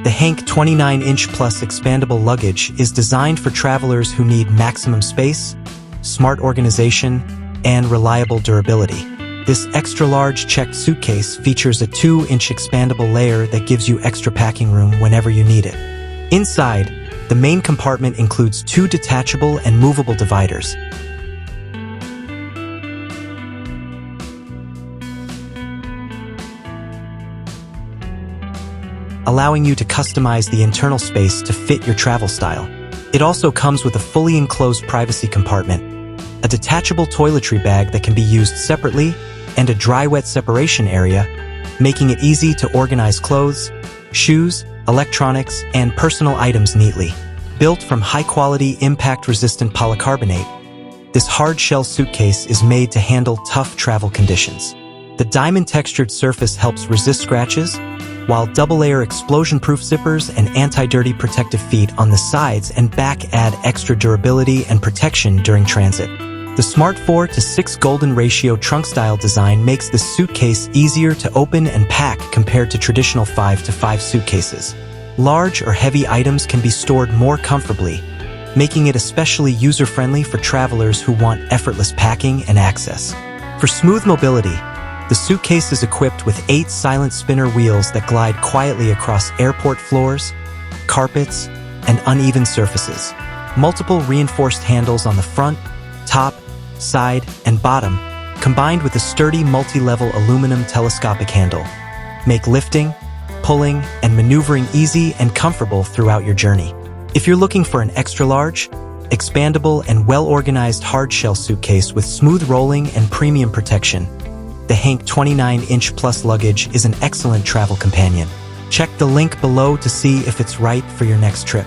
The Hanke 29-inch plus expandable luggage is designed for travelers who need maximum space, smart organization, and reliable durability. This extra-large checked suitcase features a 2-inch expandable layer that gives you extra packing room whenever you need it. Inside, the main compartment includes 2 detachable and movable dividers, allowing you to customize the internal space to fit your travel style. It also comes with a fully enclosed privacy compartment, a detachable toiletry bag that can be used separately, and a dry-wet separation area, making it easy to organize clothes, shoes, electronics, and personal items neatly. Built from high-quality, impact-resistant polycarbonate, this hard-shell suitcase is made to handle tough travel conditions. The diamond-textured surface helps resist scratches, while double-layer explosion-proof zippers and anti-dirty protective feet on the sides and back add extra durability and protection during transit. The smart 4:6 golden ratio trunk-style design makes this suitcase easier to open and pack compared to traditional 5:5 suitcases. Large or heavy items can be stored more comfortably, making it especially user-friendly for travelers who want effortless packing and access. For smooth mobility, the suitcase is equipped with 8 silent spinner wheels that glide quietly across airport floors, carpets, and uneven surfaces. Multiple reinforced handles on the front, top, side, and bottom, combined with a sturdy multi-level aluminum telescopic handle, make lifting, pulling, and maneuvering easy and comfortable throughout your journey. If you're looking for an extra-large, expandable, and well-organized hard-shell suitcase with smooth rolling and premium protection, the Hanke 29-inch plus luggage is an excellent travel companion. Check the link below to see if it's right for your next trip.